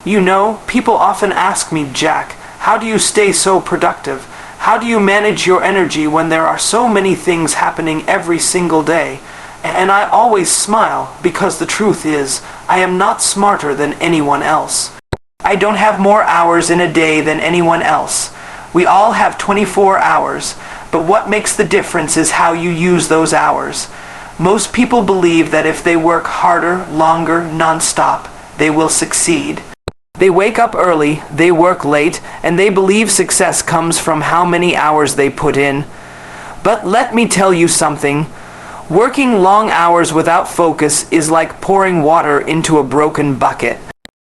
You know, people often ask me, Jack, how do you stay so productive? How do you manage your energy when there are so many things happening every single day? And I always smile, because the truth is, I am not smarter than anyone else. I don't have more hours in a day than anyone else. We all have 24 hours, but what makes the difference is how you use those hours. Most people believe that if they work harder, longer, non-stop, they will succeed. They wake up early, they work late, and they believe success comes from how many hours they put in. But let me tell you something. Working long hours without focus is like pouring water into a broken bucket.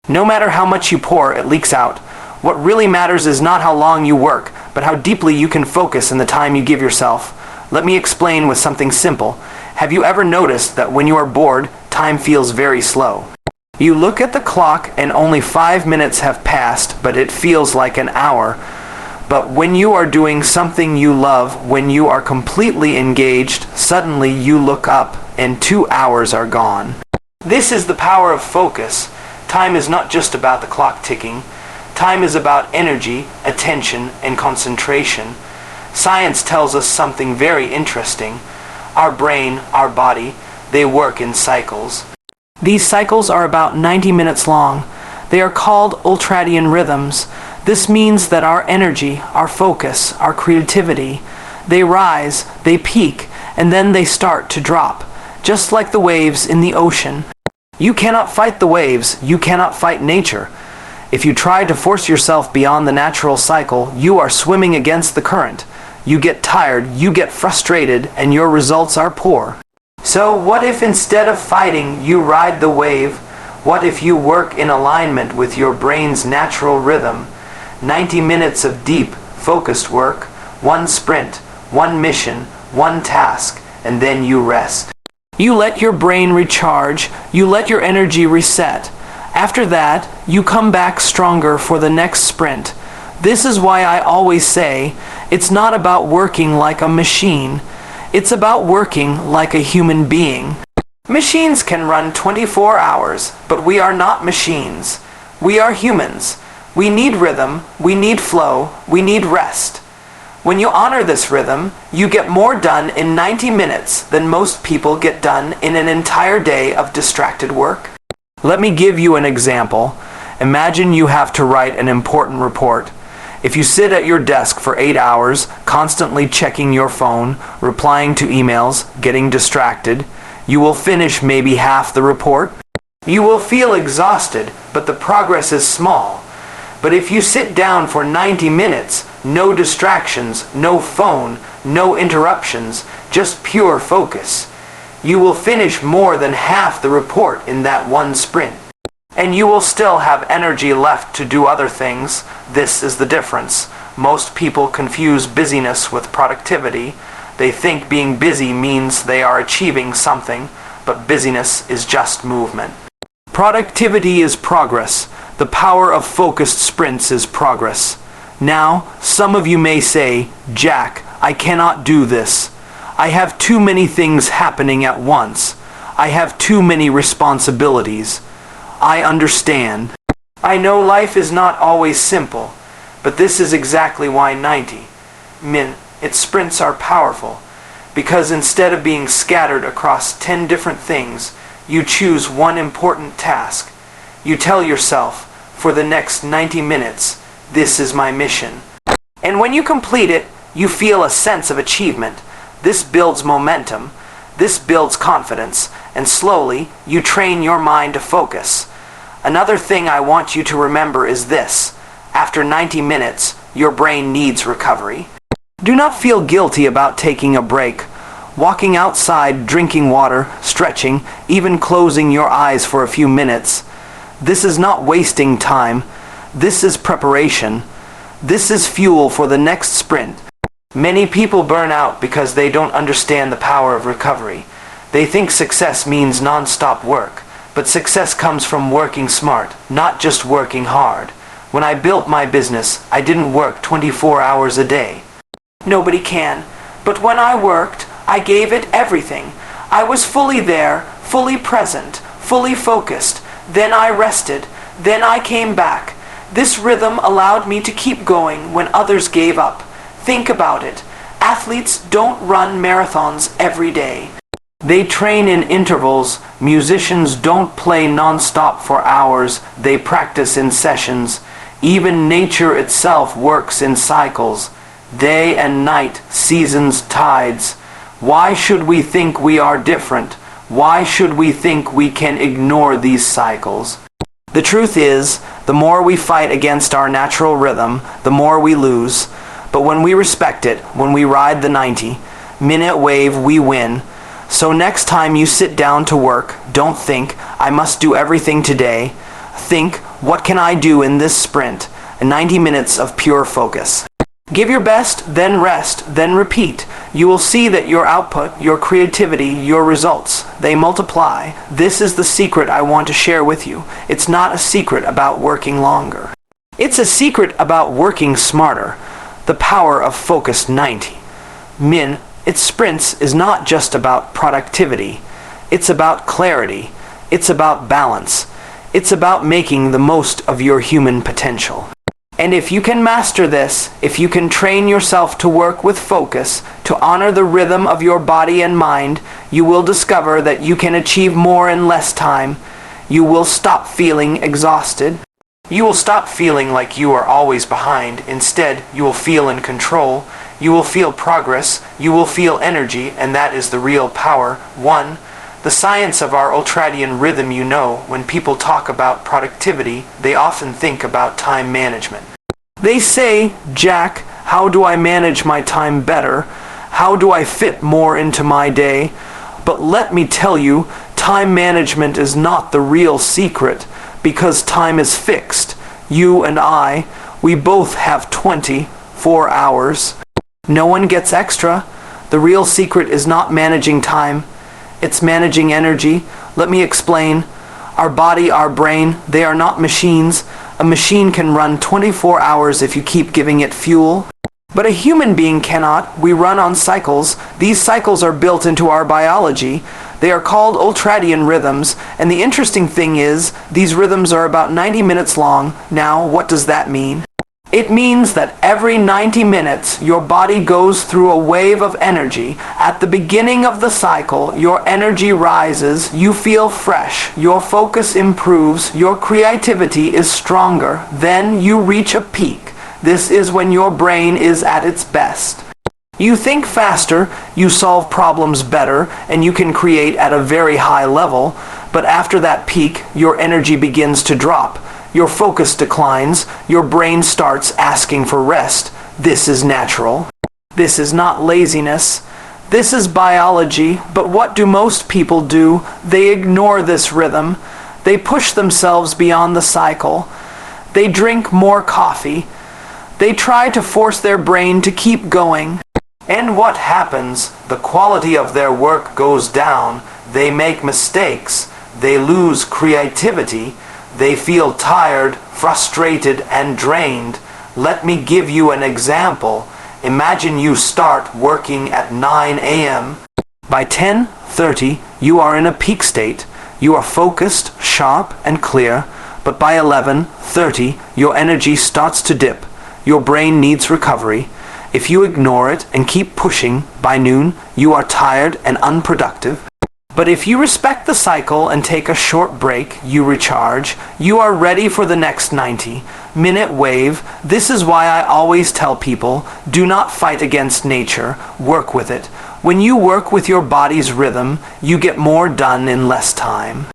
No matter how much you pour, it leaks out. What really matters is not how long you work, but how deeply you can focus in the time you give yourself. Let me explain with something simple. Have you ever noticed that when you are bored, time feels very slow? You look at the clock and only 5 minutes have passed, but it feels like an hour. But when you are doing something you love, when you are completely engaged, suddenly you look up and 2 hours are gone. This is the power of focus. Time is not just about the clock ticking. Time is about energy, attention, and concentration. Science tells us something very interesting. Our brain, our body, they work in cycles. These cycles are about 90 minutes long. They are called ultradian rhythms. This means that our energy, our focus, our creativity, they rise, they peak, and then they start to drop, just like the waves in the ocean. You cannot fight the waves, you cannot fight nature. If you try to force yourself beyond the natural cycle, you are swimming against the current. You get tired, you get frustrated, and your results are poor. So what if instead of fighting, you ride the wave? What if you work in alignment with your brain's natural rhythm? 90 minutes of deep, focused work, one sprint, one mission, one task, and then you rest. You let your brain recharge, you let your energy reset. After that, you come back stronger for the next sprint. This is why I always say, it's not about working like a machine. It's about working like a human being. Machines can run 24 hours, but we are not machines. We are humans. We need rhythm, we need flow, we need rest. When you honor this rhythm, you get more done in 90 minutes than most people get done in an entire day of distracted work. Let me give you an example. Imagine you have to write an important report. If you sit at your desk for 8 hours, constantly checking your phone, replying to emails, getting distracted, you will finish maybe half the report. You will feel exhausted, but the progress is small. But if you sit down for 90 minutes, no distractions, no phone, no interruptions, just pure focus, you will finish more than half the report in that one sprint. And you will still have energy left to do other things. This is the difference. Most people confuse busyness with productivity. They think being busy means they are achieving something, but busyness is just movement. Productivity is progress. The power of focused sprints is progress. Now, some of you may say, Jack, I cannot do this. I have too many things happening at once. I have too many responsibilities. I understand. I know life is not always simple, but this is exactly why 90 its sprints are powerful, because instead of being scattered across 10 different things, you choose one important task. You tell yourself, for the next 90 minutes, this is my mission. And when you complete it, you feel a sense of achievement. This builds momentum. This builds confidence, and slowly you train your mind to focus. Another thing I want you to remember is this. After 90 minutes, your brain needs recovery. Do not feel guilty about taking a break. Walking outside, drinking water, stretching, even closing your eyes for a few minutes. This is not wasting time. This is preparation. This is fuel for the next sprint. Many people burn out because they don't understand the power of recovery. They think success means non-stop work. But success comes from working smart, not just working hard. When I built my business, I didn't work 24 hours a day. Nobody can. But when I worked, I gave it everything. I was fully there, fully present, fully focused. Then I rested. Then I came back. This rhythm allowed me to keep going when others gave up. Think about it. Athletes don't run marathons every day. They train in intervals. Musicians don't play non-stop for hours. They practice in sessions. Even nature itself works in cycles. Day and night, seasons, tides. Why should we think we are different? Why should we think we can ignore these cycles? The truth is, the more we fight against our natural rhythm, the more we lose. But when we respect it, when we ride the 90-minute wave, we win. So next time you sit down to work, don't think, I must do everything today. Think, what can I do in this sprint? 90 minutes of pure focus. Give your best, then rest, then repeat. You will see that your output, your creativity, your results, they multiply. This is the secret I want to share with you. It's not a secret about working longer. It's a secret about working smarter. The power of focused 90. Its sprints is not just about productivity. It's about clarity. It's about balance. It's about making the most of your human potential. And if you can master this, if you can train yourself to work with focus, to honor the rhythm of your body and mind, you will discover that you can achieve more in less time. You will stop feeling exhausted. You will stop feeling like you are always behind. Instead, you will feel in control. You will feel progress. You will feel energy, and that is the real power. 1. The science of our ultradian rhythm. You know, when people talk about productivity, they often think about time management. They say, Jack, how do I manage my time better? How do I fit more into my day? But let me tell you, time management is not the real secret, because time is fixed. You and I, we both have 24 hours. No one gets extra. The real secret is not managing time. It's managing energy. Let me explain. Our body, our brain, they are not machines. A machine can run 24 hours if you keep giving it fuel. But a human being cannot. We run on cycles. These cycles are built into our biology. They are called ultradian rhythms. And the interesting thing is, these rhythms are about 90 minutes long. Now, what does that mean? It means that every 90 minutes, your body goes through a wave of energy. At the beginning of the cycle, your energy rises, you feel fresh, your focus improves, your creativity is stronger. Then you reach a peak. This is when your brain is at its best. You think faster, you solve problems better, and you can create at a very high level. But after that peak, your energy begins to drop. Your focus declines, your brain starts asking for rest. This is natural. This is not laziness. This is biology. But what do most people do? They ignore this rhythm. They push themselves beyond the cycle. They drink more coffee. They try to force their brain to keep going. And what happens? The quality of their work goes down. They make mistakes. They lose creativity. They feel tired, frustrated, and drained. Let me give you an example. Imagine you start working at 9 a.m. By 10:30, you are in a peak state. You are focused, sharp, and clear. But by 11:30, your energy starts to dip. Your brain needs recovery. If you ignore it and keep pushing, by noon, you are tired and unproductive. But if you respect the cycle and take a short break, you recharge, you are ready for the next 90-minute wave. This is why I always tell people, do not fight against nature, work with it. When you work with your body's rhythm, you get more done in less time.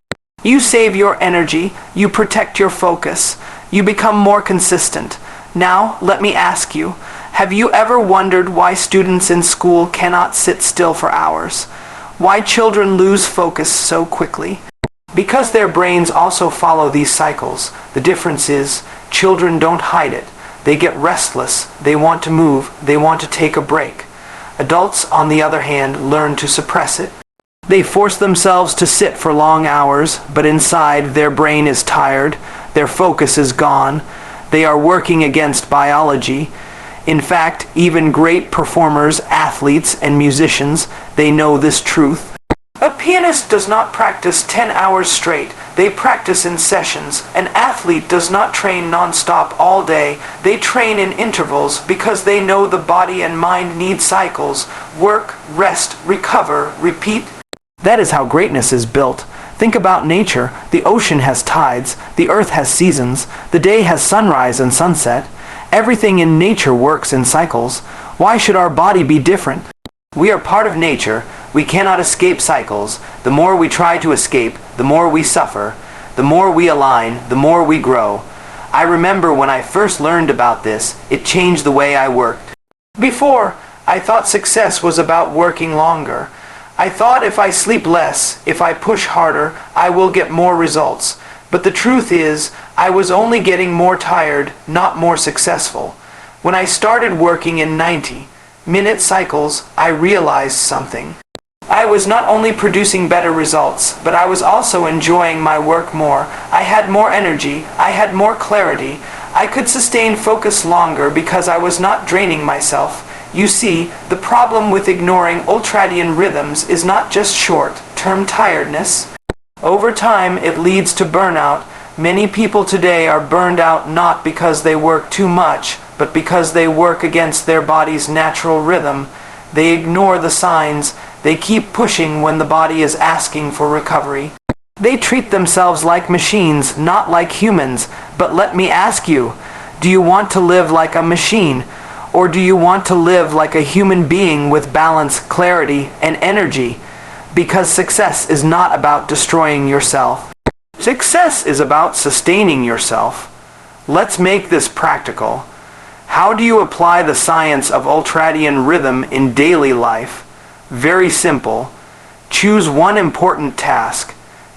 You save your energy, you protect your focus, you become more consistent. Now, let me ask you, have you ever wondered why students in school cannot sit still for hours? Why children lose focus so quickly? Because their brains also follow these cycles. The difference is, children don't hide it. They get restless, they want to move, they want to take a break. Adults, on the other hand, learn to suppress it. They force themselves to sit for long hours, but inside their brain is tired, their focus is gone. They are working against biology. In fact, even great performers, athletes, and musicians, they know this truth. A pianist does not practice 10 hours straight. They practice in sessions. An athlete does not train non-stop all day. They train in intervals because they know the body and mind need cycles. Work, rest, recover, repeat. That is how greatness is built. Think about nature. The ocean has tides. The earth has seasons. The day has sunrise and sunset. Everything in nature works in cycles. Why should our body be different? We are part of nature. We cannot escape cycles. The more we try to escape, the more we suffer. The more we align, the more we grow. I remember when I first learned about this, it changed the way I worked. Before, I thought success was about working longer. I thought if I sleep less, if I push harder, I will get more results. But the truth is, I was only getting more tired, not more successful. When I started working in 90-minute cycles, I realized something. I was not only producing better results, but I was also enjoying my work more. I had more energy, I had more clarity. I could sustain focus longer because I was not draining myself. You see, the problem with ignoring ultradian rhythms is not just short-term tiredness. Over time, it leads to burnout. Many people today are burned out not because they work too much, but because they work against their body's natural rhythm. They ignore the signs. They keep pushing when the body is asking for recovery. They treat themselves like machines, not like humans. But let me ask you, do you want to live like a machine? Or do you want to live like a human being with balance, clarity, and energy? Because success is not about destroying yourself. Success is about sustaining yourself. Let's make this practical. How do you apply the science of ultradian rhythm in daily life? Very simple. Choose one important task.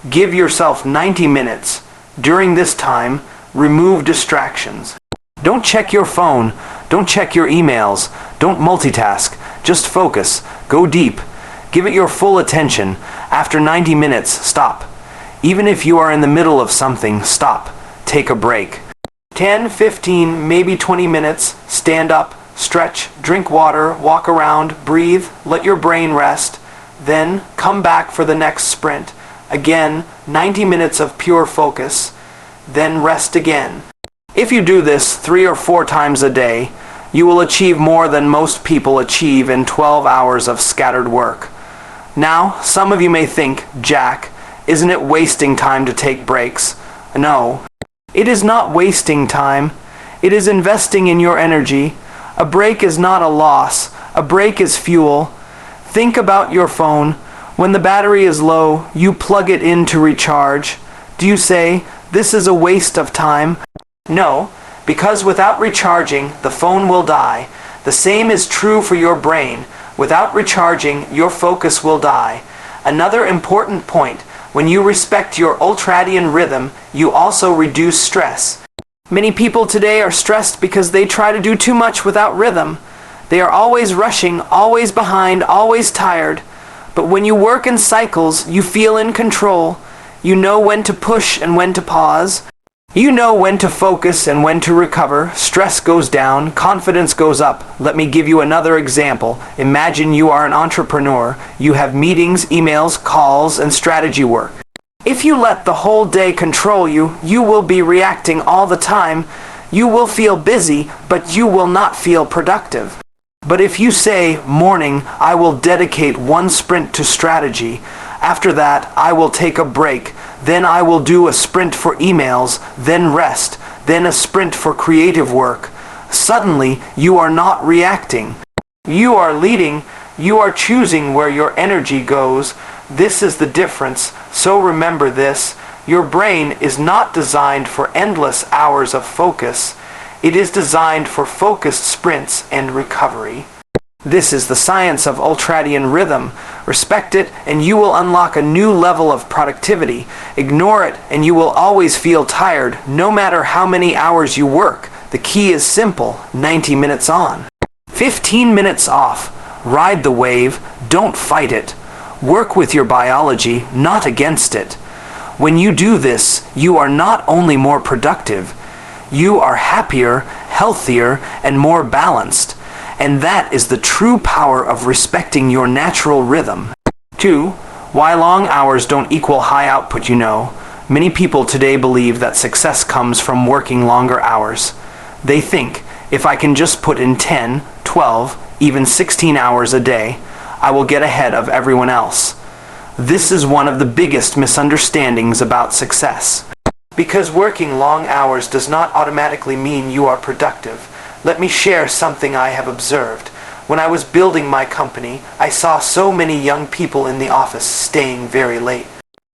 Give yourself 90 minutes. During this time, remove distractions. Don't check your phone. Don't check your emails. Don't multitask. Just focus. Go deep. Give it your full attention. After 90 minutes, stop. Even if you are in the middle of something, stop. Take a break. 10, 15, maybe 20 minutes. Stand up, stretch, drink water, walk around, breathe, let your brain rest. Then come back for the next sprint. Again, 90 minutes of pure focus. Then rest again. If you do this 3 or 4 times a day, you will achieve more than most people achieve in 12 hours of scattered work. Now, some of you may think, Jack, isn't it wasting time to take breaks? No, it is not wasting time. It is investing in your energy. A break is not a loss. A break is fuel. Think about your phone. When the battery is low, you plug it in to recharge. Do you say, this is a waste of time? No, because without recharging, the phone will die. The same is true for your brain. Without recharging, your focus will die. Another important point, when you respect your ultradian rhythm, you also reduce stress. Many people today are stressed because they try to do too much without rhythm. They are always rushing, always behind, always tired. But when you work in cycles, you feel in control. You know when to push and when to pause. You know when to focus and when to recover. Stress goes down, confidence goes up. Let me give you another example. Imagine you are an entrepreneur. You have meetings, emails, calls, and strategy work. If you let the whole day control you, you will be reacting all the time. You will feel busy, but you will not feel productive. But if you say, morning, I will dedicate 1 sprint to strategy. After that, I will take a break. Then I will do a sprint for emails, then rest, then a sprint for creative work. Suddenly, you are not reacting. You are leading. You are choosing where your energy goes. This is the difference. So remember this. Your brain is not designed for endless hours of focus. It is designed for focused sprints and recovery. This is the science of ultradian rhythm. Respect it and you will unlock a new level of productivity. Ignore it and you will always feel tired, no matter how many hours you work. The key is simple, 90 minutes on. 15 minutes off. Ride the wave, don't fight it. Work with your biology, not against it. When you do this, you are not only more productive, you are happier, healthier, and more balanced. And that is the true power of respecting your natural rhythm. 2. Why long hours don't equal high output, you know. Many people today believe that success comes from working longer hours. They think, if I can just put in 10, 12, even 16 hours a day, I will get ahead of everyone else. This is one of the biggest misunderstandings about success. Because working long hours does not automatically mean you are productive. Let me share something I have observed. When I was building my company, I saw so many young people in the office staying very late.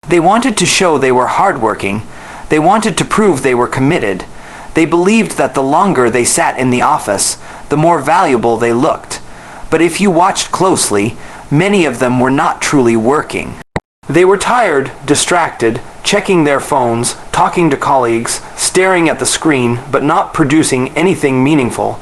They wanted to show they were hardworking. They wanted to prove they were committed. They believed that the longer they sat in the office, the more valuable they looked. But if you watched closely, many of them were not truly working. They were tired, distracted, checking their phones, talking to colleagues, staring at the screen, but not producing anything meaningful.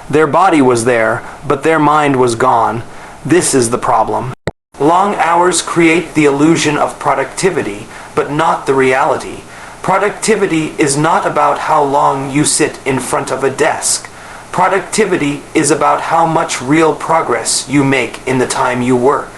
Their body was there, but their mind was gone. This is the problem. Long hours create the illusion of productivity, but not the reality. Productivity is not about how long you sit in front of a desk. Productivity is about how much real progress you make in the time you work.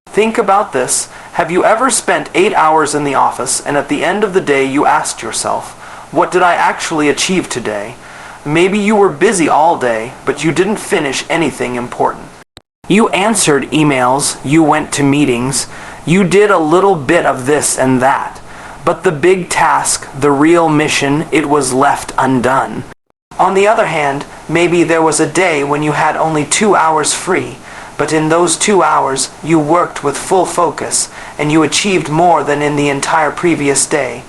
Think about this. Have you ever spent 8 hours in the office and at the end of the day you asked yourself, what did I actually achieve today? Maybe you were busy all day, but you didn't finish anything important. You answered emails, you went to meetings, you did a little bit of this and that. But the big task, the real mission, it was left undone. On the other hand, maybe there was a day when you had only 2 hours free, but in those 2 hours you worked with full focus and you achieved more than in the entire previous day.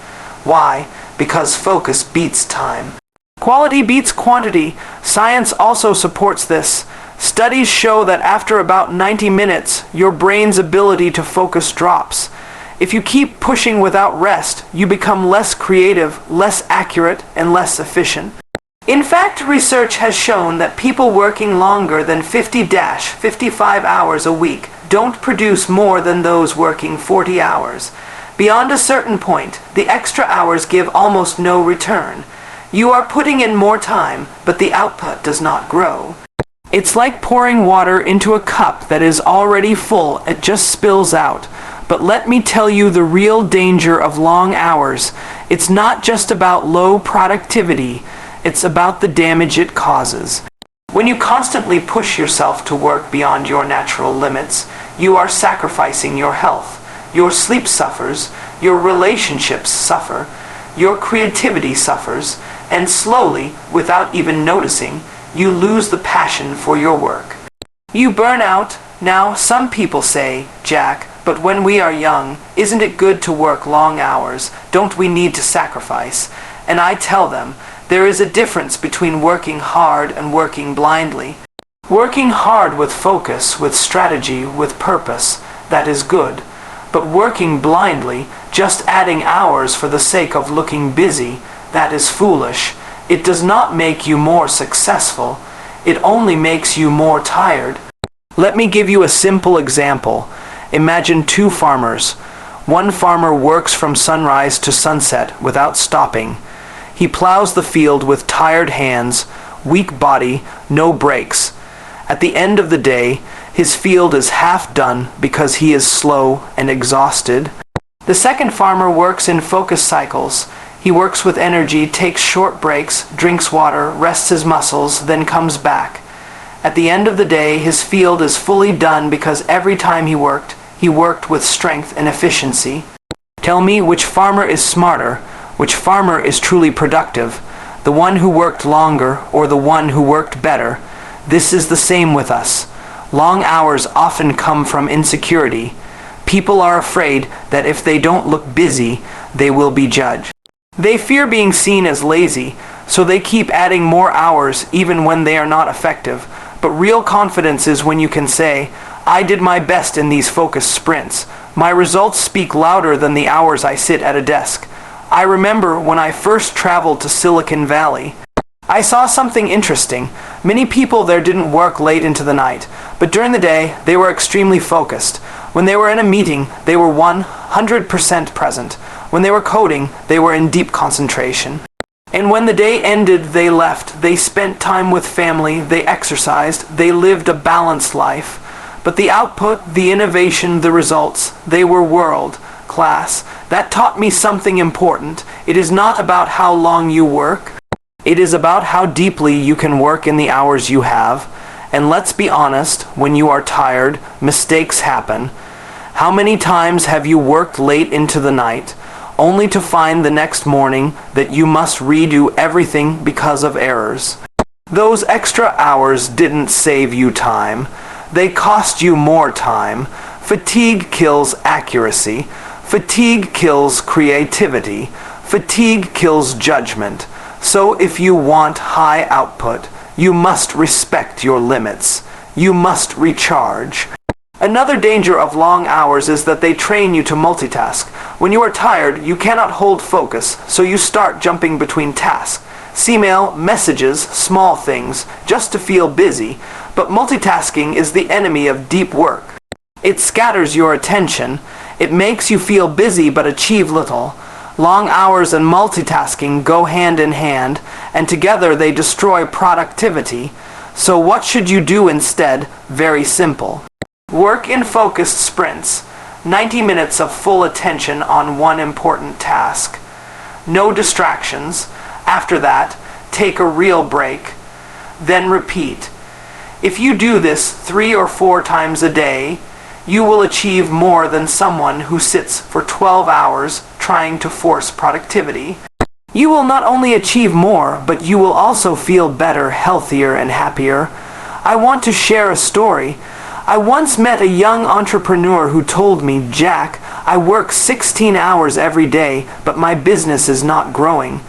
Why? Because focus beats time. Quality beats quantity. Science also supports this. Studies show that after about 90 minutes, your brain's ability to focus drops. If you keep pushing without rest, you become less creative, less accurate, and less efficient. In fact, research has shown that people working longer than 50-55 hours a week don't produce more than those working 40 hours. Beyond a certain point, the extra hours give almost no return. You are putting in more time, but the output does not grow. It's like pouring water into a cup that is already full, it just spills out. But let me tell you the real danger of long hours. It's not just about low productivity, it's about the damage it causes. When you constantly push yourself to work beyond your natural limits, you are sacrificing your health. Your sleep suffers, your relationships suffer, your creativity suffers, and slowly, without even noticing, you lose the passion for your work. You burn out. Now, some people say, Jack, but when we are young, isn't it good to work long hours? Don't we need to sacrifice? And I tell them, there is a difference between working hard and working blindly. Working hard with focus, with strategy, with purpose, that is good. But working blindly, just adding hours for the sake of looking busy, that is foolish. It does not make you more successful. It only makes you more tired. Let me give you a simple example. Imagine 2 farmers. One farmer works from sunrise to sunset without stopping. He plows the field with tired hands, weak body, no breaks. At the end of the day, his field is half done because he is slow and exhausted. The second farmer works in focus cycles. He works with energy, takes short breaks, drinks water, rests his muscles, then comes back. At the end of the day, his field is fully done because every time he worked with strength and efficiency. Tell me which farmer is smarter, which farmer is truly productive, the one who worked longer or the one who worked better. This is the same with us. Long hours often come from insecurity. People are afraid that if they don't look busy, they will be judged. They fear being seen as lazy, so they keep adding more hours even when they are not effective. But real confidence is when you can say, I did my best in these focused sprints. My results speak louder than the hours I sit at a desk. I remember when I first traveled to Silicon Valley. I saw something interesting. Many people there didn't work late into the night, but during the day, they were extremely focused. When they were in a meeting, they were 100% present. When they were coding, they were in deep concentration. And when the day ended, they left. They spent time with family, they exercised, they lived a balanced life. But the output, the innovation, the results, they were world class. That taught me something important. It is not about how long you work. It is about how deeply you can work in the hours you have. And let's be honest, when you are tired, mistakes happen. How many times have you worked late into the night, only to find the next morning that you must redo everything because of errors? Those extra hours didn't save you time. They cost you more time. Fatigue kills accuracy. Fatigue kills creativity. Fatigue kills judgment. So if you want high output, you must respect your limits. You must recharge. Another danger of long hours is that they train you to multitask. When you are tired, you cannot hold focus, so you start jumping between tasks. Email, messages, small things, just to feel busy. But multitasking is the enemy of deep work. It scatters your attention. It makes you feel busy but achieve little. Long hours and multitasking go hand in hand, and together they destroy productivity. So what should you do instead? Very simple. Work in focused sprints. 90 minutes of full attention on one important task. No distractions. After that, take a real break. Then repeat. If you do this 3 or 4 times a day, you will achieve more than someone who sits for 12 hours trying to force productivity. You will not only achieve more, but you will also feel better, healthier, and happier. I want to share a story. I once met a young entrepreneur who told me, "Jack, I work 16 hours every day, but my business is not growing."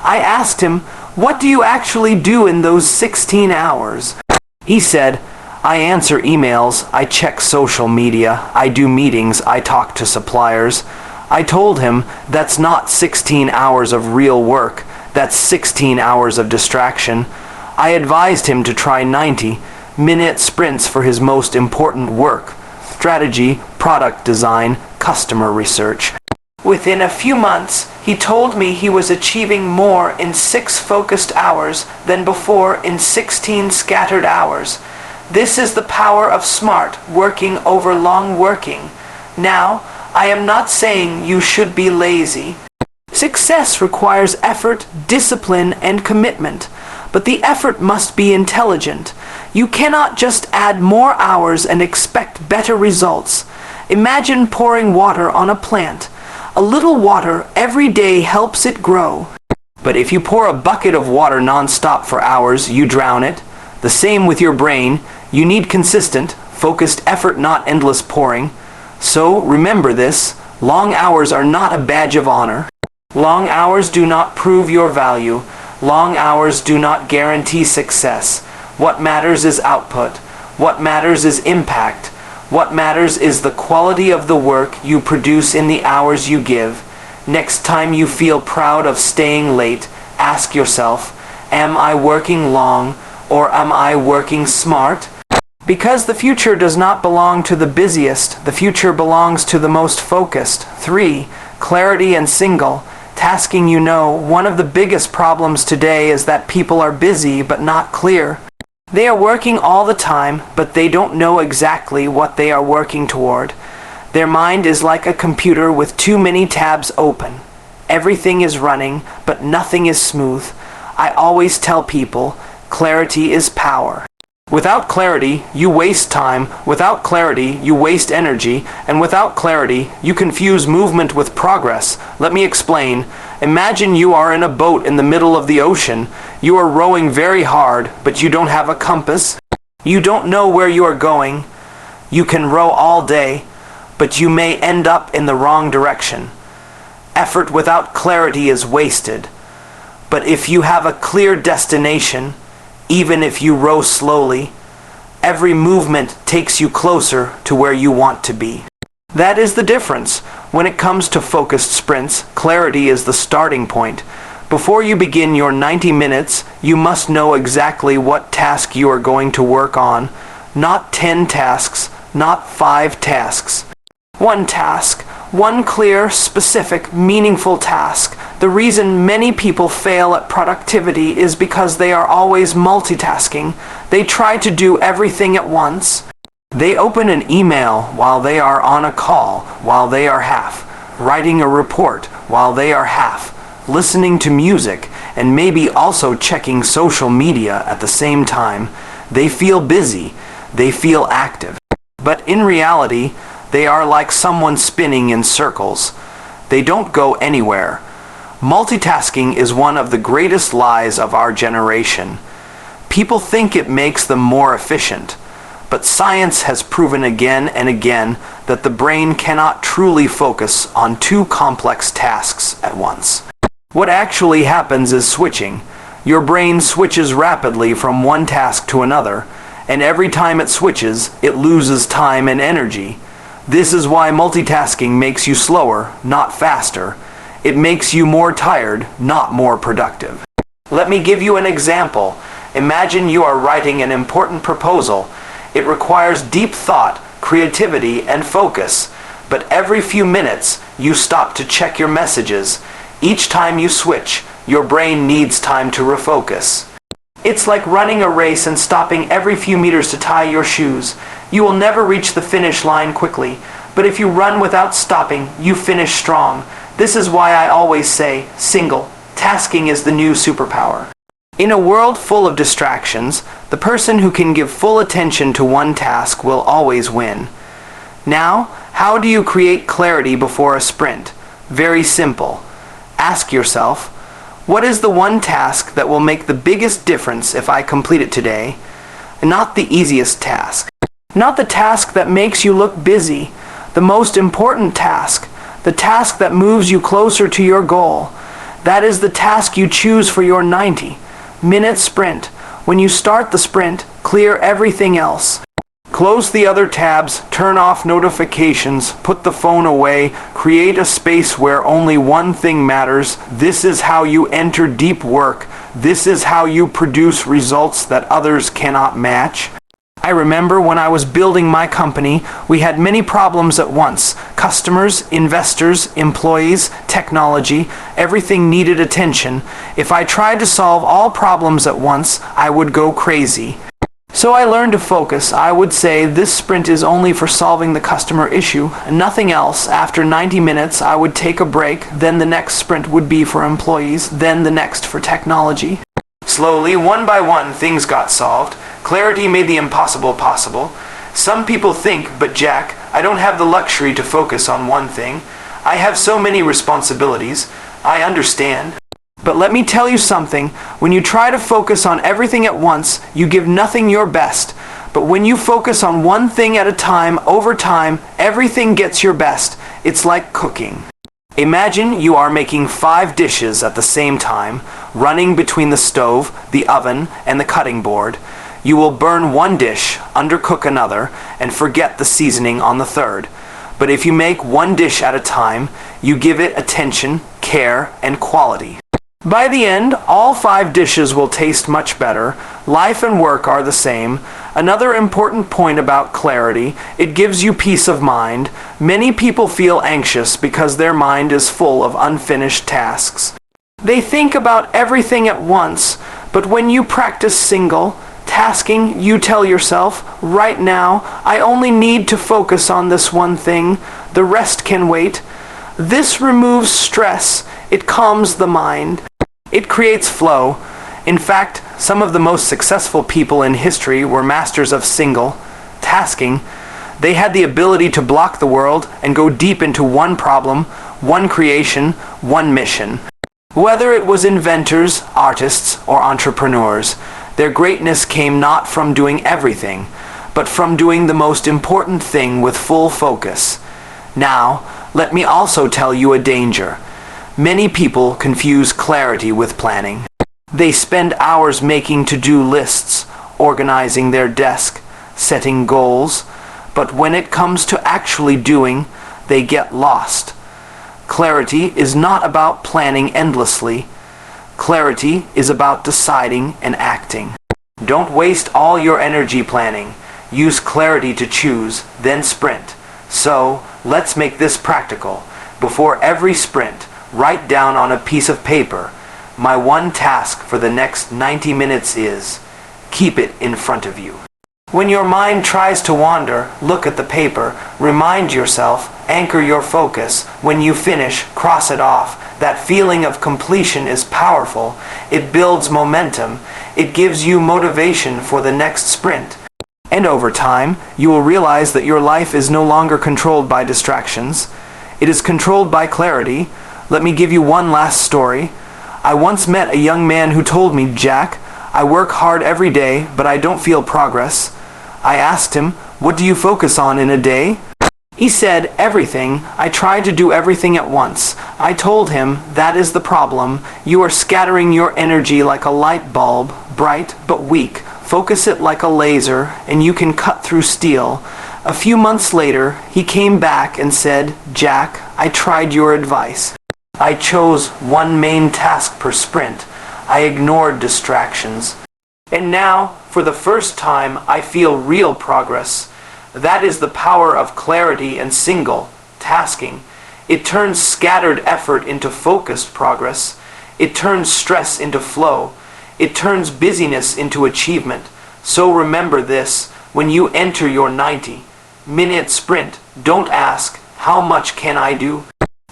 I asked him, "What do you actually do in those 16 hours?" He said, "I answer emails, I check social media, I do meetings, I talk to suppliers." I told him, "That's not 16 hours of real work, that's 16 hours of distraction." I advised him to try 90-minute sprints for his most important work: strategy, product design, customer research. Within a few months, he told me he was achieving more in 6 focused hours than before in 16 scattered hours. This is the power of smart working over long working. Now, I am not saying you should be lazy. Success requires effort, discipline, and commitment, but the effort must be intelligent. You cannot just add more hours and expect better results. Imagine pouring water on a plant. A little water every day helps it grow. But if you pour a bucket of water non-stop for hours, you drown it. The same with your brain. You need consistent, focused effort, not endless pouring. So remember this: long hours are not a badge of honor. Long hours do not prove your value. Long hours do not guarantee success. What matters is output. What matters is impact. What matters is the quality of the work you produce in the hours you give. Next time you feel proud of staying late, ask yourself, am I working long or am I working smart? Because the future does not belong to the busiest, the future belongs to the most focused. 3. Clarity and single. Tasking. You know, one of the biggest problems today is that people are busy but not clear. They are working all the time, but they don't know exactly what they are working toward. Their mind is like a computer with too many tabs open. Everything is running, but nothing is smooth. I always tell people, clarity is power. Without clarity, you waste time. Without clarity, you waste energy. And without clarity, you confuse movement with progress. Let me explain. Imagine you are in a boat in the middle of the ocean. You are rowing very hard, but you don't have a compass. You don't know where you are going. You can row all day, but you may end up in the wrong direction. Effort without clarity is wasted. But if you have a clear destination, even if you row slowly, every movement takes you closer to where you want to be. That is the difference. When it comes to focused sprints, clarity is the starting point. Before you begin your 90 minutes, you must know exactly what task you are going to work on. Not 10 tasks, not 5 tasks. One task, one clear, specific, meaningful task. The reason many people fail at productivity is because they are always multitasking. They try to do everything at once. They open an email while they are on a call, while they are half writing a report, while they are half listening to music, and maybe also checking social media at the same time. They feel busy, they feel active. But in reality, they are like someone spinning in circles. They don't go anywhere. Multitasking is one of the greatest lies of our generation. People think it makes them more efficient, but science has proven again and again that the brain cannot truly focus on two complex tasks at once. What actually happens is switching. Your brain switches rapidly from one task to another, and every time it switches, it loses time and energy. This is why multitasking makes you slower, not faster. It makes you more tired, not more productive. Let me give you an example. Imagine you are writing an important proposal. It requires deep thought, creativity, and focus. But every few minutes, you stop to check your messages. Each time you switch, your brain needs time to refocus. It's like running a race and stopping every few meters to tie your shoes. You will never reach the finish line quickly, but if you run without stopping, you finish strong. This is why I always say, single tasking is the new superpower. In a world full of distractions, the person who can give full attention to one task will always win. Now, how do you create clarity before a sprint? Very simple. Ask yourself, what is the one task that will make the biggest difference if I complete it today? Not the easiest task. Not the task that makes you look busy. The most important task. The task that moves you closer to your goal. That is the task you choose for your 90-minute sprint. When you start the sprint, clear everything else. Close the other tabs, turn off notifications, put the phone away, create a space where only one thing matters. This is how you enter deep work. This is how you produce results that others cannot match. I remember when I was building my company, we had many problems at once. Customers, investors, employees, technology, everything needed attention. If I tried to solve all problems at once, I would go crazy. So I learned to focus. I would say this sprint is only for solving the customer issue, and nothing else. After 90 minutes, I would take a break, then the next sprint would be for employees, then the next for technology. Slowly, one by one, things got solved. Clarity made the impossible possible. Some people think, but Jack, I don't have the luxury to focus on one thing. I have so many responsibilities. I understand. But let me tell you something. When you try to focus on everything at once, you give nothing your best. But when you focus on one thing at a time, over time, everything gets your best. It's like cooking. Imagine you are making 5 dishes at the same time, running between the stove, the oven, and the cutting board. You will burn one dish, undercook another, and forget the seasoning on the third. But if you make one dish at a time, you give it attention, care, and quality. By the end, all 5 dishes will taste much better. Life and work are the same. Another important point about clarity, it gives you peace of mind. Many people feel anxious because their mind is full of unfinished tasks. They think about everything at once, but when you practice single tasking, you tell yourself, right now, I only need to focus on this one thing. The rest can wait. This removes stress. It calms the mind. It creates flow. In fact, some of the most successful people in history were masters of single tasking. They had the ability to block the world and go deep into one problem, one creation, one mission. Whether it was inventors, artists, or entrepreneurs, their greatness came not from doing everything, but from doing the most important thing with full focus. Now, let me also tell you a danger. Many people confuse clarity with planning. They spend hours making to-do lists, organizing their desk, setting goals, but when it comes to actually doing, they get lost. Clarity is not about planning endlessly. Clarity is about deciding and acting. Don't waste all your energy planning. Use clarity to choose, then sprint. So, let's make this practical. Before every sprint, write down on a piece of paper, my one task for the next 90 minutes is, keep it in front of you. When your mind tries to wander, look at the paper, remind yourself, anchor your focus. When you finish, cross it off. That feeling of completion is powerful. It builds momentum. It gives you motivation for the next sprint. And over time, you will realize that your life is no longer controlled by distractions. It is controlled by clarity. Let me give you one last story. I once met a young man who told me, "Jack, I work hard every day, but I don't feel progress." I asked him, "What do you focus on in a day?" He said, "Everything. I try to do everything at once." I told him, "That is the problem. You are scattering your energy like a light bulb, bright but weak. Focus it like a laser, and you can cut through steel." A few months later, he came back and said, "Jack, I tried your advice. I chose one main task per sprint. I ignored distractions. And now, for the first time, I feel real progress." That is the power of clarity and single tasking. It turns scattered effort into focused progress. It turns stress into flow. It turns busyness into achievement. So remember this, when you enter your 90-minute sprint, don't ask, "How much can I do?"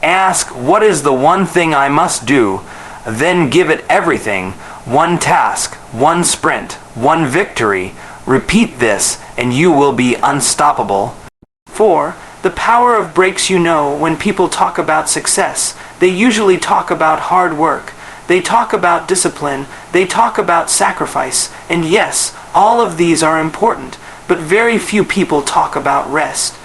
Ask, "What is the one thing I must do?" Then give it everything. One task, one sprint, one victory. Repeat this, and you will be unstoppable. 4. The power of breaks. When people talk about success, they usually talk about hard work. They talk about discipline. They talk about sacrifice. And yes, all of these are important, but very few people talk about rest.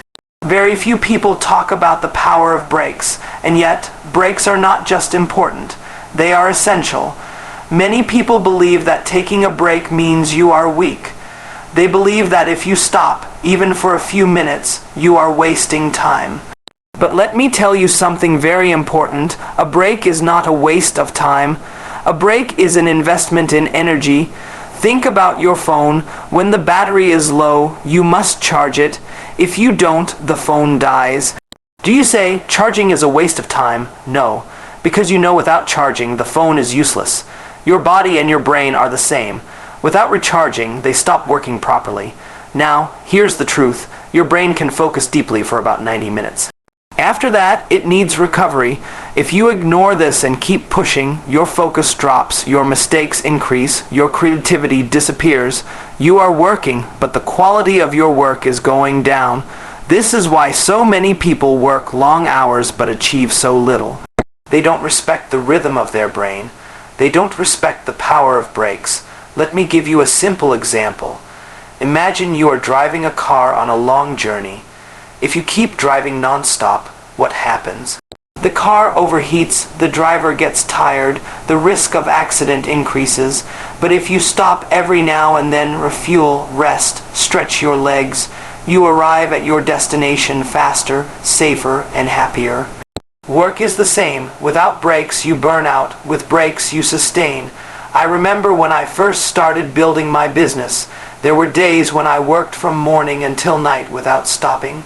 Very few people talk about the power of breaks, and yet, breaks are not just important. They are essential. Many people believe that taking a break means you are weak. They believe that if you stop, even for a few minutes, you are wasting time. But let me tell you something very important. A break is not a waste of time. A break is an investment in energy. Think about your phone. When the battery is low, you must charge it. If you don't, the phone dies. Do you say, "Charging is a waste of time"? No, because you know without charging, the phone is useless. Your body and your brain are the same. Without recharging, they stop working properly. Now, here's the truth. Your brain can focus deeply for about 90 minutes. After that, it needs recovery. If you ignore this and keep pushing, your focus drops, your mistakes increase, your creativity disappears. You are working, but the quality of your work is going down. This is why so many people work long hours but achieve so little. They don't respect the rhythm of their brain. They don't respect the power of breaks. Let me give you a simple example. Imagine you are driving a car on a long journey. If you keep driving non-stop, what happens? The car overheats, the driver gets tired, the risk of accident increases. But if you stop every now and then, refuel, rest, stretch your legs, you arrive at your destination faster, safer, and happier. Work is the same. Without breaks, you burn out. With breaks, you sustain. I remember when I first started building my business, there were days when I worked from morning until night without stopping.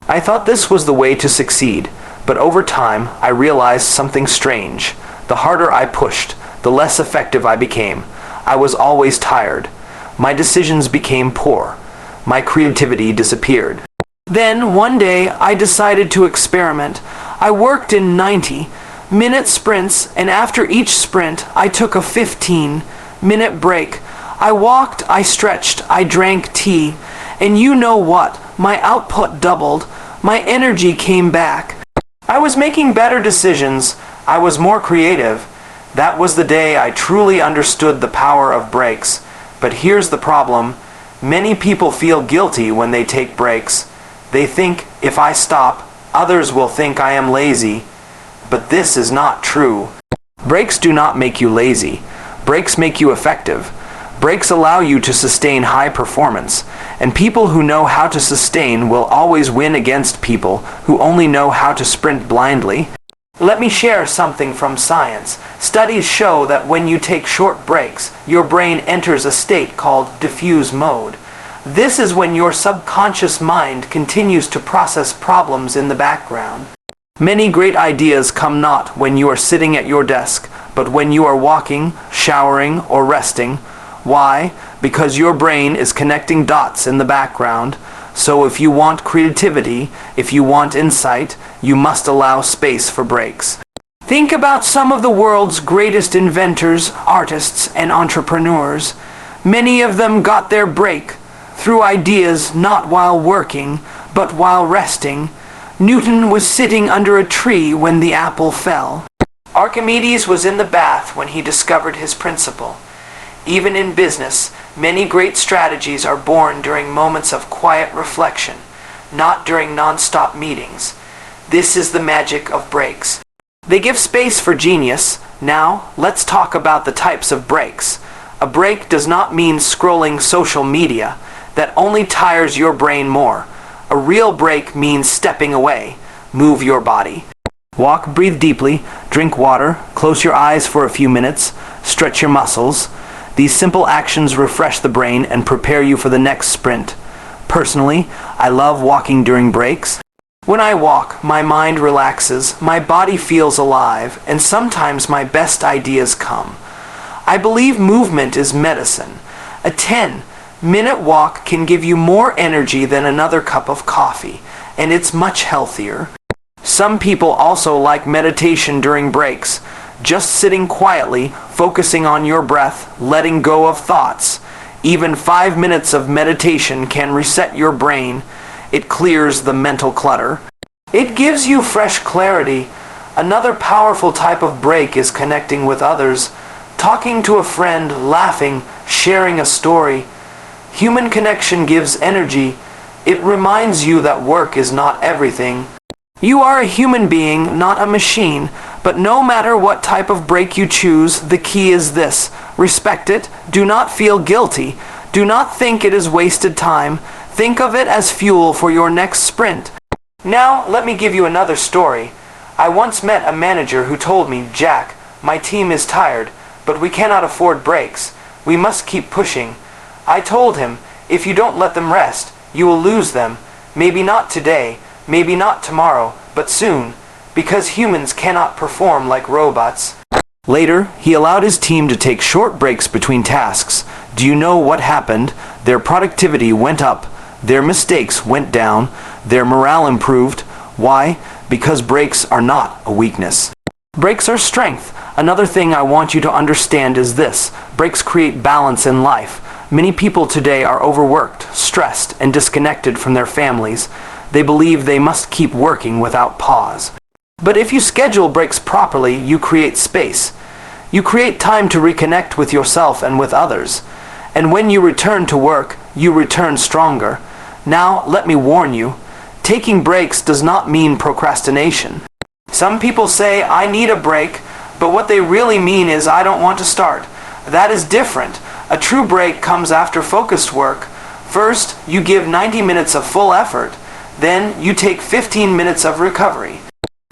I thought this was the way to succeed, but over time, I realized something strange. The harder I pushed, the less effective I became. I was always tired. My decisions became poor. My creativity disappeared. Then, one day, I decided to experiment. I worked in 90-minute sprints, and after each sprint, I took a 15-minute break. I walked, I stretched, I drank tea, and you know what? My output doubled. My energy came back. I was making better decisions. I was more creative. That was the day I truly understood the power of breaks. But here's the problem. Many people feel guilty when they take breaks. They think, if I stop, others will think I am lazy. But this is not true. Breaks do not make you lazy. Breaks make you effective. Breaks allow you to sustain high performance. And people who know how to sustain will always win against people who only know how to sprint blindly. Let me share something from science. Studies show that when you take short breaks, your brain enters a state called diffuse mode. This is when your subconscious mind continues to process problems in the background. Many great ideas come not when you are sitting at your desk, but when you are walking, showering, or resting. Why? Because your brain is connecting dots in the background. So if you want creativity, if you want insight, you must allow space for breaks. Think about some of the world's greatest inventors, artists, and entrepreneurs. Many of them got their break through ideas not while working, but while resting. Newton was sitting under a tree when the apple fell. Archimedes was in the bath when he discovered his principle. Even in business, many great strategies are born during moments of quiet reflection, not during non-stop meetings. This is the magic of breaks. They give space for genius. Now, let's talk about the types of breaks. A break does not mean scrolling social media. That only tires your brain more. A real break means stepping away. Move your body. Walk, breathe deeply, drink water, close your eyes for a few minutes, stretch your muscles. These simple actions refresh the brain and prepare you for the next sprint. Personally, I love walking during breaks. When I walk, my mind relaxes, my body feels alive, and sometimes my best ideas come. I believe movement is medicine. A 10-minute walk can give you more energy than another cup of coffee, and it's much healthier. Some people also like meditation during breaks. Just sitting quietly, focusing on your breath, letting go of thoughts. Even 5 minutes of meditation can reset your brain. It clears the mental clutter. It gives you fresh clarity. Another powerful type of break is connecting with others. Talking to a friend, laughing, sharing a story. Human connection gives energy. It reminds you that work is not everything. You are a human being, not a machine. But no matter what type of break you choose, the key is this. Respect it. Do not feel guilty. Do not think it is wasted time. Think of it as fuel for your next sprint. Now, let me give you another story. I once met a manager who told me, "Jack, my team is tired, but we cannot afford breaks. We must keep pushing." I told him, "If you don't let them rest, you will lose them. Maybe not today, maybe not tomorrow, but soon. Because humans cannot perform like robots." Later, he allowed his team to take short breaks between tasks. Do you know what happened? Their productivity went up, their mistakes went down, their morale improved. Why? Because breaks are not a weakness. Breaks are strength. Another thing I want you to understand is this. Breaks create balance in life. Many people today are overworked, stressed, and disconnected from their families. They believe they must keep working without pause. But if you schedule breaks properly, you create space. You create time to reconnect with yourself and with others. And when you return to work, you return stronger. Now, let me warn you, taking breaks does not mean procrastination. Some people say, "I need a break," but what they really mean is, "I don't want to start." That is different. A true break comes after focused work. First, you give 90 minutes of full effort. Then, you take 15 minutes of recovery.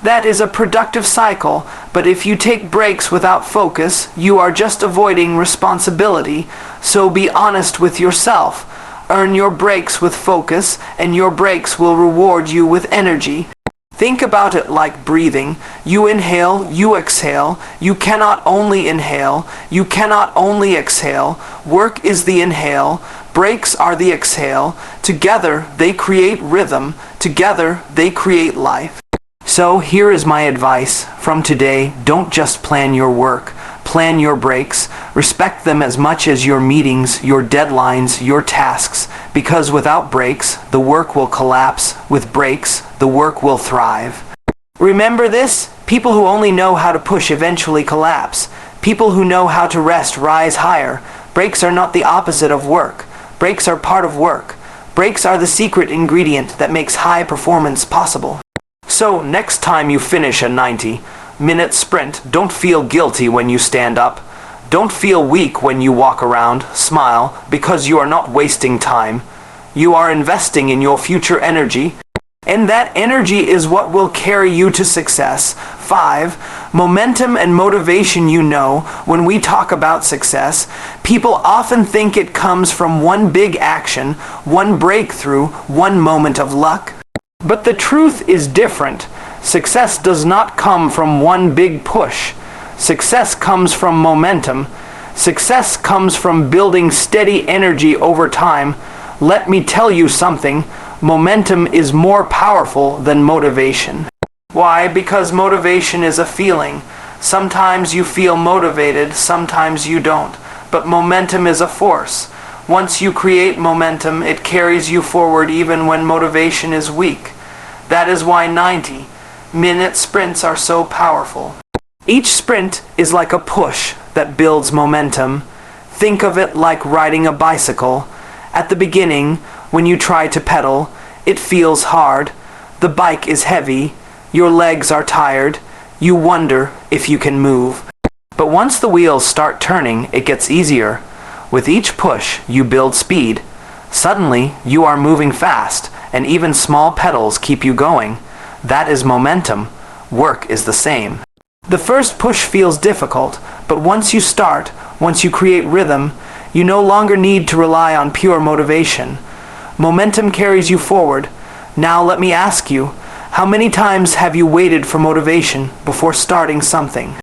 That is a productive cycle, but if you take breaks without focus, you are just avoiding responsibility. So be honest with yourself. Earn your breaks with focus, and your breaks will reward you with energy. Think about it like breathing. You inhale, you exhale. You cannot only inhale, you cannot only exhale. Work is the inhale, breaks are the exhale. Together they create rhythm, together they create life. So here is my advice. From today, don't just plan your work. Plan your breaks. Respect them as much as your meetings, your deadlines, your tasks. Because without breaks, the work will collapse. With breaks, the work will thrive. Remember this? People who only know how to push eventually collapse. People who know how to rest rise higher. Breaks are not the opposite of work. Breaks are part of work. Breaks are the secret ingredient that makes high performance possible. So next time you finish a 90-minute sprint, don't feel guilty when you stand up. Don't feel weak when you walk around. Smile, because you are not wasting time. You are investing in your future energy. And that energy is what will carry you to success. 5. Momentum and motivation. You know, when we talk about success, people often think it comes from one big action, one breakthrough, one moment of luck. But the truth is different. Success does not come from one big push. Success comes from momentum. Success comes from building steady energy over time. Let me tell you something. Momentum is more powerful than motivation. Why? Because motivation is a feeling. Sometimes you feel motivated, sometimes you don't. But momentum is a force. Once you create momentum, it carries you forward even when motivation is weak. That is why 90-minute sprints are so powerful. Each sprint is like a push that builds momentum. Think of it like riding a bicycle. At the beginning, when you try to pedal, it feels hard. The bike is heavy. Your legs are tired. You wonder if you can move. But once the wheels start turning, it gets easier. With each push, you build speed. Suddenly, you are moving fast, and even small pedals keep you going. That is momentum. Work is the same. The first push feels difficult, but once you start, once you create rhythm, you no longer need to rely on pure motivation. Momentum carries you forward. Now let me ask you, how many times have you waited for motivation before starting something?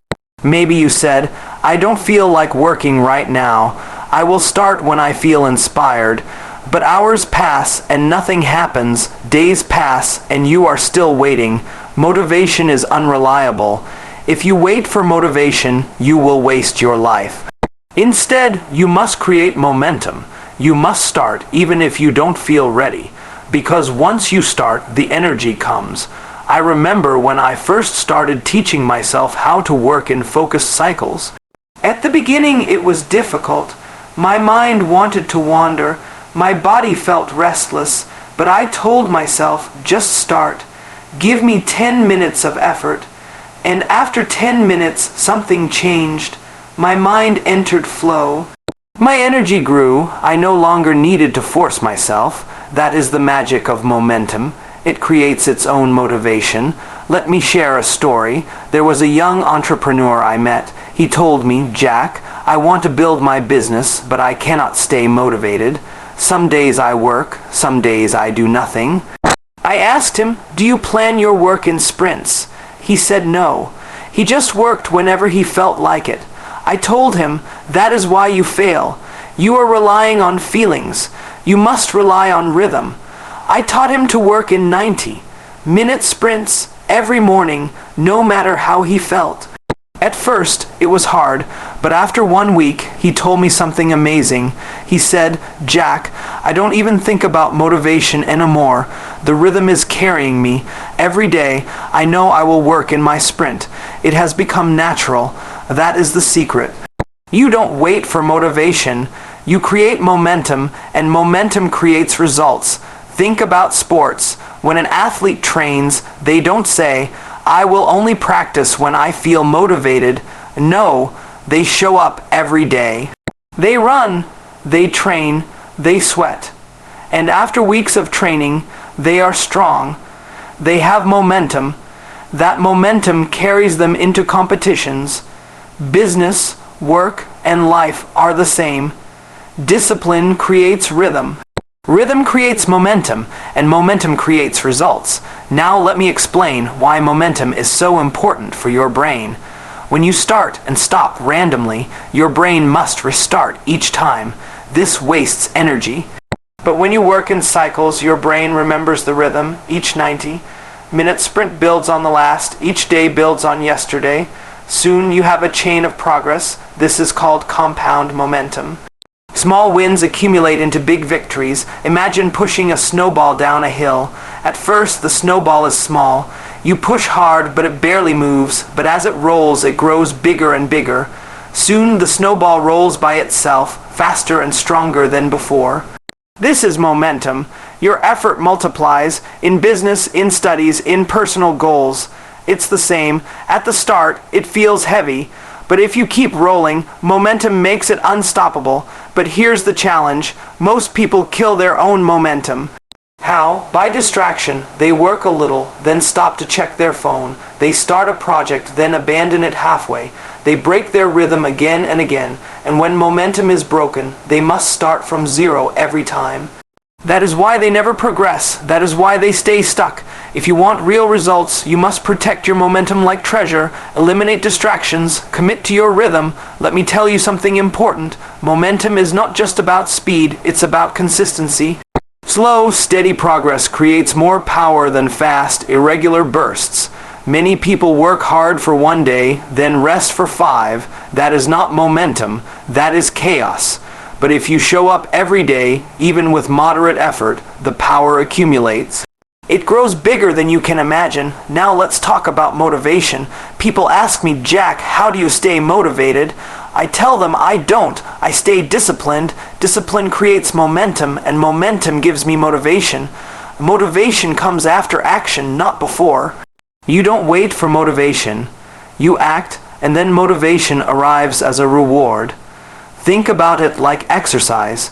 Maybe you said, I don't feel like working right now. I will start when I feel inspired. But hours pass and nothing happens. Days pass and you are still waiting. Motivation is unreliable. If you wait for motivation, you will waste your life. Instead, you must create momentum. You must start even if you don't feel ready. Because once you start, the energy comes. I remember when I first started teaching myself how to work in focused cycles. At the beginning, it was difficult. My mind wanted to wander. My body felt restless. But I told myself, just start. Give me 10 minutes of effort. And after 10 minutes, something changed. My mind entered flow. My energy grew. I no longer needed to force myself. That is the magic of momentum. It creates its own motivation. Let me share a story. There was a young entrepreneur I met. He told me, Jack, I want to build my business, but I cannot stay motivated. Some days I work, some days I do nothing. I asked him, do you plan your work in sprints? He said no. He just worked whenever he felt like it. I told him, that is why you fail. You are relying on feelings. You must rely on rhythm. I taught him to work in 90-minute sprints every morning, no matter how he felt. At first, it was hard, but after 1 week, he told me something amazing. He said, Jack, I don't even think about motivation anymore. The rhythm is carrying me. Every day, I know I will work in my sprint. It has become natural. That is the secret. You don't wait for motivation. You create momentum, and momentum creates results. Think about sports. When an athlete trains, they don't say, I will only practice when I feel motivated. No, they show up every day. They run, they train, they sweat. And after weeks of training, they are strong. They have momentum. That momentum carries them into competitions. Business, work, and life are the same. Discipline creates rhythm. Rhythm creates momentum, and momentum creates results. Now let me explain why momentum is so important for your brain. When you start and stop randomly, your brain must restart each time. This wastes energy. But when you work in cycles, your brain remembers the rhythm. Each 90-minute sprint builds on the last. Each day builds on yesterday. Soon you have a chain of progress. This is called compound momentum. Small wins accumulate into big victories. Imagine pushing a snowball down a hill. At first, the snowball is small. You push hard, but it barely moves. But as it rolls, it grows bigger and bigger. Soon, the snowball rolls by itself, faster and stronger than before. This is momentum. Your effort multiplies in business, in studies, in personal goals. It's the same. At the start, it feels heavy. But if you keep rolling, momentum makes it unstoppable. But here's the challenge. Most people kill their own momentum. How? By distraction. They work a little, then stop to check their phone. They start a project, then abandon it halfway. They break their rhythm again and again. And when momentum is broken, they must start from zero every time. That is why they never progress. That is why they stay stuck. If you want real results, you must protect your momentum like treasure, eliminate distractions, commit to your rhythm. Let me tell you something important. Momentum is not just about speed, it's about consistency. Slow, steady progress creates more power than fast, irregular bursts. Many people work hard for one day, then rest for 5. That is not momentum, that is chaos. But if you show up every day, even with moderate effort, the power accumulates. It grows bigger than you can imagine. Now let's talk about motivation. People ask me, Jack, how do you stay motivated? I tell them I don't. I stay disciplined. Discipline creates momentum, and momentum gives me motivation. Motivation comes after action, not before. You don't wait for motivation. You act, and then motivation arrives as a reward. Think about it like exercise.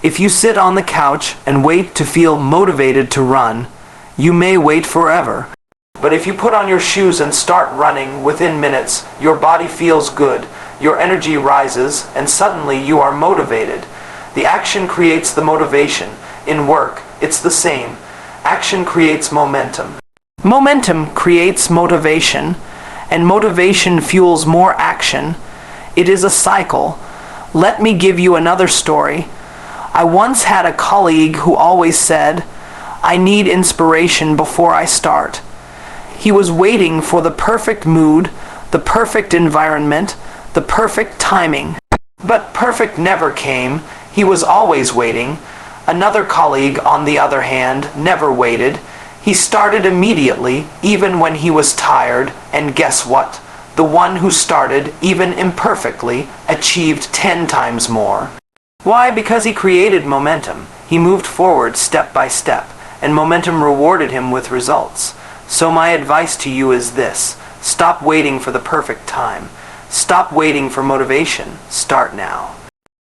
If you sit on the couch and wait to feel motivated to run, you may wait forever. But if you put on your shoes and start running, within minutes, your body feels good, your energy rises, and suddenly you are motivated. The action creates the motivation. In work, it's the same. Action creates momentum. Momentum creates motivation, and motivation fuels more action. It is a cycle. Let me give you another story. I once had a colleague who always said, I need inspiration before I start. He was waiting for the perfect mood, the perfect environment, the perfect timing. But perfect never came. He was always waiting. Another colleague, on the other hand, never waited. He started immediately, even when he was tired, and guess what? The one who started, even imperfectly, achieved 10 times more. Why? Because he created momentum. He moved forward step by step, and momentum rewarded him with results. So my advice to you is this: stop waiting for the perfect time. Stop waiting for motivation. Start now.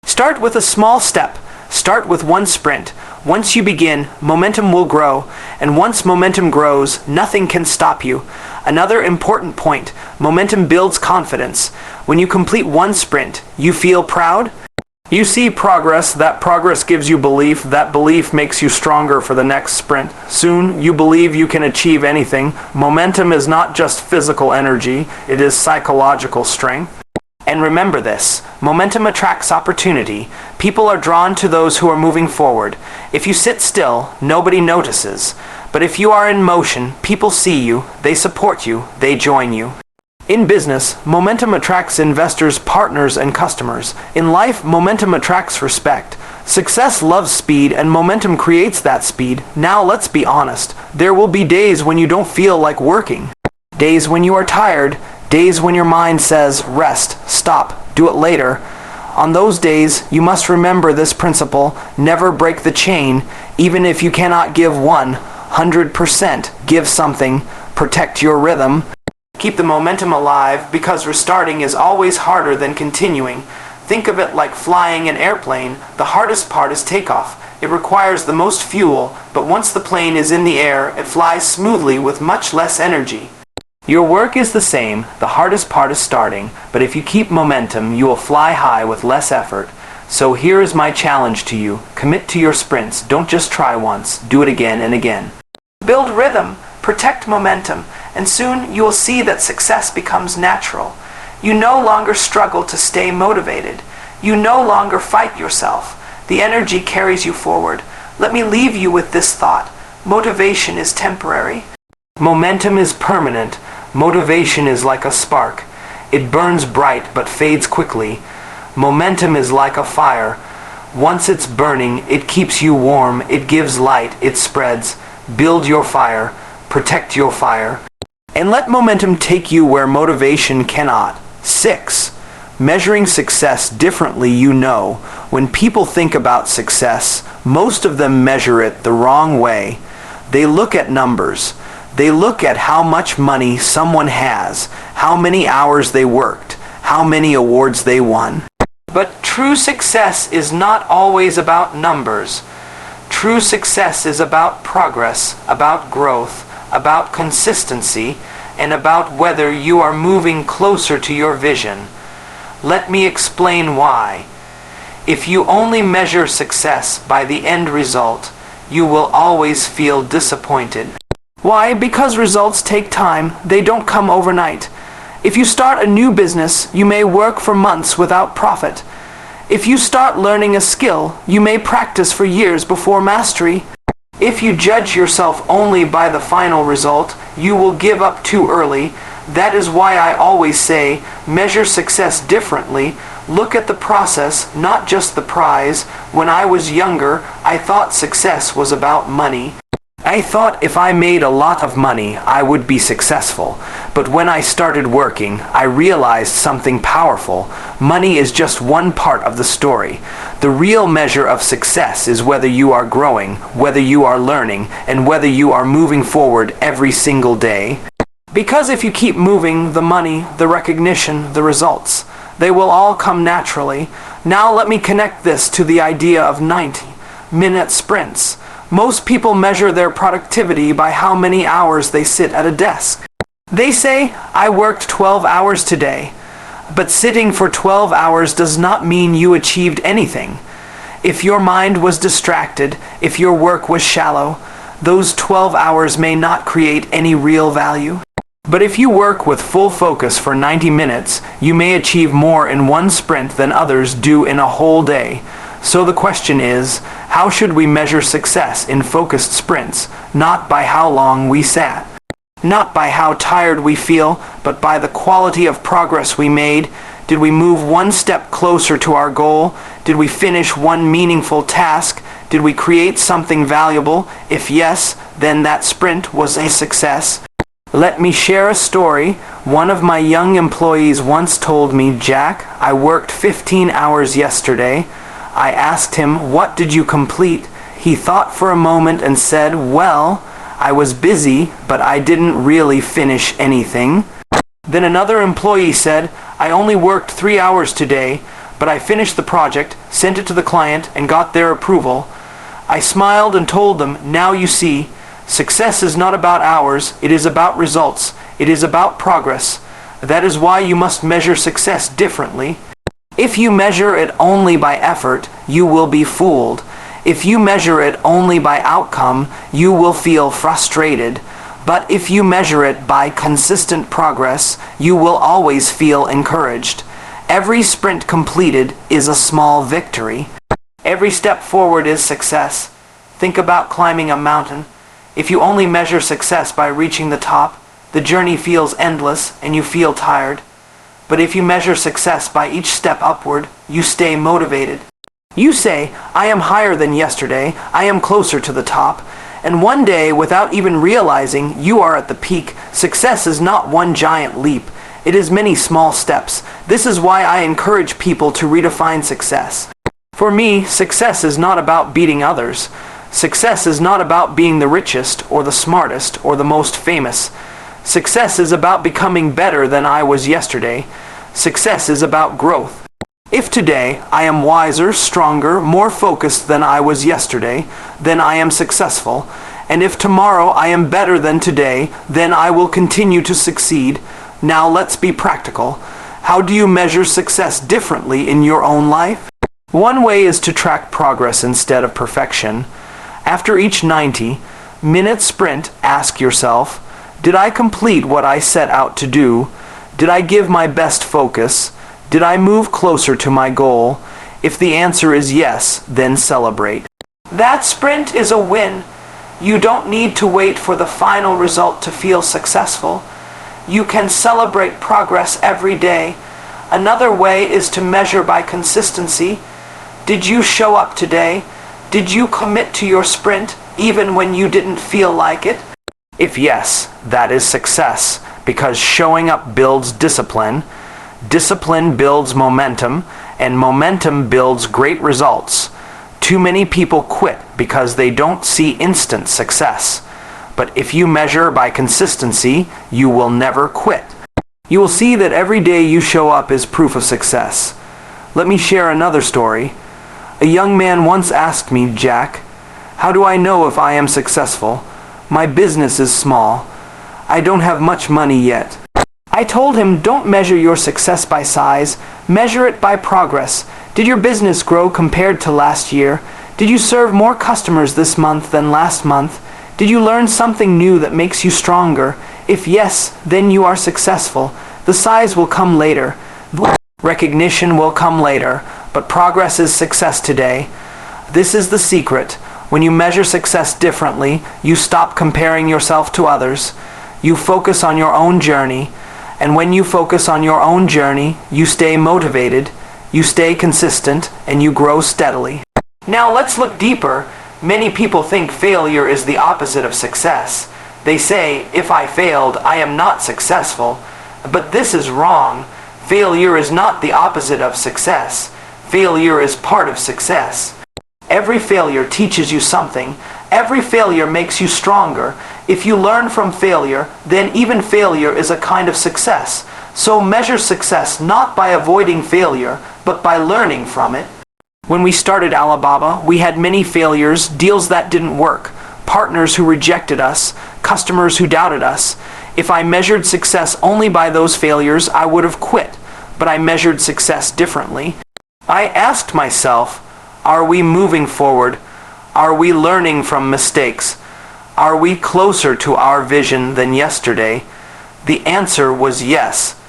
Start with a small step. Start with one sprint. Once you begin, momentum will grow, and once momentum grows, nothing can stop you. Another important point: momentum builds confidence. When you complete one sprint, you feel proud. You see progress. That progress gives you belief. That belief makes you stronger for the next sprint. Soon, you believe you can achieve anything. Momentum is not just physical energy, it is psychological strength. And remember this: momentum attracts opportunity. People are drawn to those who are moving forward. If you sit still, nobody notices. But if you are in motion, people see you, they support you, they join you. In business, momentum attracts investors, partners, and customers. In life, momentum attracts respect. Success loves speed, and momentum creates that speed. Now let's be honest. There will be days when you don't feel like working. Days when you are tired. Days when your mind says, rest, stop, do it later. On those days, you must remember this principle: never break the chain. Even if you cannot give 100%, give something. Protect your rhythm. Keep the momentum alive, because restarting is always harder than continuing. Think of it like flying an airplane. The hardest part is takeoff. It requires the most fuel, but once the plane is in the air, it flies smoothly with much less energy. Your work is the same. The hardest part is starting, but if you keep momentum, you will fly high with less effort. So here is my challenge to you: commit to your sprints. Don't just try once, do it again and again. Build rhythm, protect momentum, and soon you will see that success becomes natural. You no longer struggle to stay motivated. You no longer fight yourself. The energy carries you forward. Let me leave you with this thought: motivation is temporary. Momentum is permanent. Motivation is like a spark. It burns bright but fades quickly. Momentum is like a fire. Once it's burning, it keeps you warm, it gives light, it spreads. Build your fire, protect your fire, and let momentum take you where motivation cannot. 6. Measuring success differently. When people think about success, most of them measure it the wrong way. They look at numbers. They look at how much money someone has, how many hours they worked, how many awards they won. But true success is not always about numbers. True success is about progress, about growth, about consistency, and about whether you are moving closer to your vision. Let me explain why. If you only measure success by the end result, you will always feel disappointed. Why? Because results take time. They don't come overnight. If you start a new business, you may work for months without profit. If you start learning a skill, you may practice for years before mastery. If you judge yourself only by the final result, you will give up too early. That is why I always say, measure success differently. Look at the process, not just the prize. When I was younger, I thought success was about money. I thought if I made a lot of money, I would be successful. But when I started working, I realized something powerful. Money is just one part of the story. The real measure of success is whether you are growing, whether you are learning, and whether you are moving forward every single day. Because if you keep moving, the money, the recognition, the results, they will all come naturally. Now let me connect this to the idea of 90-minute sprints. Most people measure their productivity by how many hours they sit at a desk. They say, I worked 12 hours today. But sitting for 12 hours does not mean you achieved anything. If your mind was distracted, if your work was shallow, those 12 hours may not create any real value. But if you work with full focus for 90 minutes, you may achieve more in one sprint than others do in a whole day. So the question is, how should we measure success in focused sprints, not by how long we sat? Not by how tired we feel, but by the quality of progress we made. Did we move one step closer to our goal? Did we finish one meaningful task? Did we create something valuable? If yes, then that sprint was a success. Let me share a story. One of my young employees once told me, Jack, I worked 15 hours yesterday. I asked him, what did you complete? He thought for a moment and said, well, I was busy, but I didn't really finish anything. Then another employee said, I only worked 3 hours today, but I finished the project, sent it to the client, and got their approval. I smiled and told them, now you see, success is not about hours, it is about results. It is about progress. That is why you must measure success differently. If you measure it only by effort, you will be fooled. If you measure it only by outcome, you will feel frustrated. But if you measure it by consistent progress, you will always feel encouraged. Every sprint completed is a small victory. Every step forward is success. Think about climbing a mountain. If you only measure success by reaching the top, the journey feels endless and you feel tired. But if you measure success by each step upward, you stay motivated. You say, I am higher than yesterday, I am closer to the top, and one day, without even realizing you are at the peak. Success is not one giant leap. It is many small steps. This is why I encourage people to redefine success. For me, success is not about beating others. Success is not about being the richest or the smartest or the most famous. Success is about becoming better than I was yesterday. Success is about growth. If today I am wiser, stronger, more focused than I was yesterday, then I am successful. And if tomorrow I am better than today, then I will continue to succeed. Now let's be practical. How do you measure success differently in your own life? One way is to track progress instead of perfection. After each 90-minute sprint, ask yourself, did I complete what I set out to do? Did I give my best focus? Did I move closer to my goal? If the answer is yes, then celebrate. That sprint is a win. You don't need to wait for the final result to feel successful. You can celebrate progress every day. Another way is to measure by consistency. Did you show up today? Did you commit to your sprint even when you didn't feel like it? If yes, that is success, because showing up builds discipline, discipline builds momentum, and momentum builds great results. Too many people quit because they don't see instant success. But if you measure by consistency, you will never quit. You will see that every day you show up is proof of success. Let me share another story. A young man once asked me, Jack, how do I know if I am successful? My business is small. I don't have much money yet. I told him, don't measure your success by size, measure it by progress. Did your business grow compared to last year? Did you serve more customers this month than last month? Did you learn something new that makes you stronger? If yes, then you are successful. The size will come later. Recognition will come later, but progress is success today. This is the secret. When you measure success differently, you stop comparing yourself to others. You focus on your own journey. And when you focus on your own journey, you stay motivated, you stay consistent, and you grow steadily. Now let's look deeper. Many people think failure is the opposite of success. They say, if I failed, I am not successful. But this is wrong. Failure is not the opposite of success. Failure is part of success. Every failure teaches you something. Every failure makes you stronger. If you learn from failure, then even failure is a kind of success. So measure success not by avoiding failure, but by learning from it. When we started Alibaba, we had many failures, deals that didn't work, partners who rejected us, customers who doubted us. If I measured success only by those failures, I would have quit. But I measured success differently. I asked myself, are we moving forward? Are we learning from mistakes? Are we closer to our vision than yesterday? The answer was yes.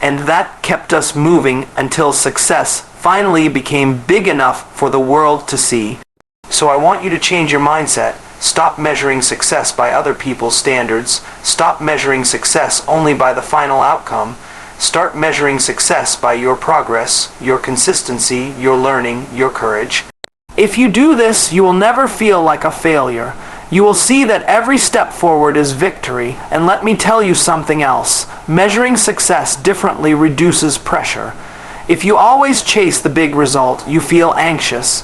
And that kept us moving until success finally became big enough for the world to see. So I want you to change your mindset. Stop measuring success by other people's standards. Stop measuring success only by the final outcome. Start measuring success by your progress, your consistency, your learning, your courage. If you do this, you will never feel like a failure. You will see that every step forward is victory. And let me tell you something else. Measuring success differently reduces pressure. If you always chase the big result, you feel anxious.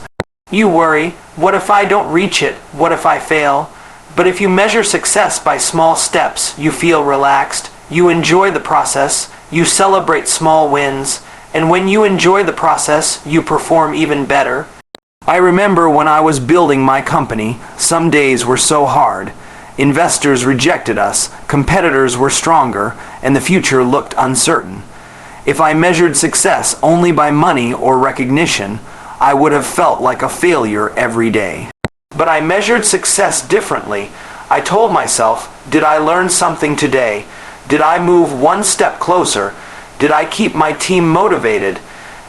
You worry, what if I don't reach it? What if I fail? But if you measure success by small steps, you feel relaxed. You enjoy the process. You celebrate small wins. And when you enjoy the process, you perform even better. I remember when I was building my company, some days were so hard. Investors rejected us, competitors were stronger, and the future looked uncertain. If I measured success only by money or recognition, I would have felt like a failure every day. But I measured success differently. I told myself, did I learn something today? Did I move one step closer? Did I keep my team motivated?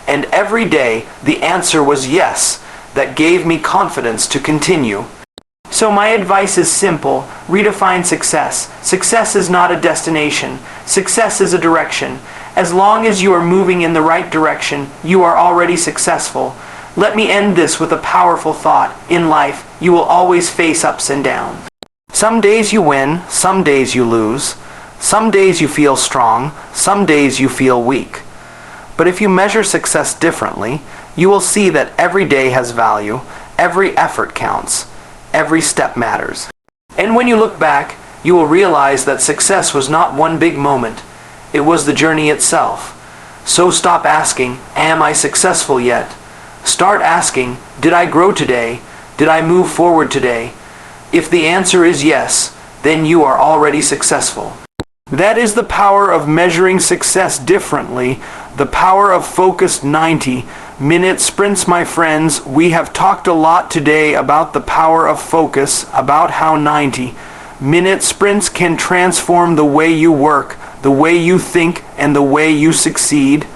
And every day, the answer was yes. That gave me confidence to continue. So my advice is simple. Redefine success. Success is not a destination. Success is a direction. As long as you are moving in the right direction, you are already successful. Let me end this with a powerful thought. In life, you will always face ups and downs. Some days you win, some days you lose. Some days you feel strong, some days you feel weak. But if you measure success differently, you will see that every day has value, every effort counts, every step matters. And when you look back, you will realize that success was not one big moment. It was the journey itself. So stop asking, am I successful yet? Start asking, did I grow today? Did I move forward today? If the answer is yes, then you are already successful. That is the power of measuring success differently, the power of focused 90-minute sprints, my friends. We have talked a lot today about the power of focus, about how 90-minute sprints can transform the way you work, the way you think, and the way you succeed.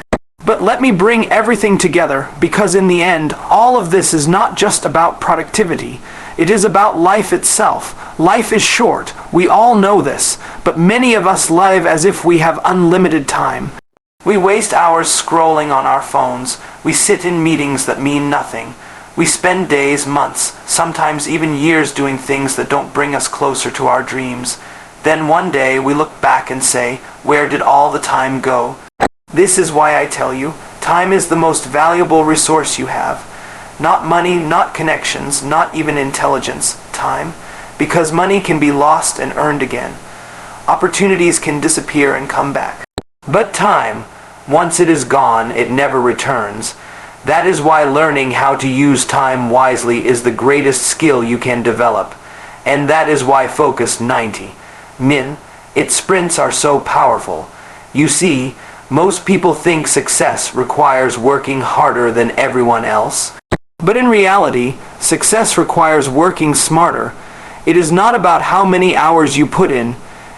But let me bring everything together, because in the end, all of this is not just about productivity. It is about life itself. Life is short. We all know this, but many of us live as if we have unlimited time. We waste hours scrolling on our phones. We sit in meetings that mean nothing. We spend days, months, sometimes even years doing things that don't bring us closer to our dreams. Then one day we look back and say, where did all the time go? This is why I tell you, time is the most valuable resource you have. Not money, not connections, not even intelligence, time. Because money can be lost and earned again. Opportunities can disappear and come back. But time, once it is gone, it never returns. That is why learning how to use time wisely is the greatest skill you can develop. And that is why Focus 90. Its sprints are so powerful. You see, Most people think success requires working harder than everyone else. But in reality, success requires working smarter. It is not about how many hours you put in.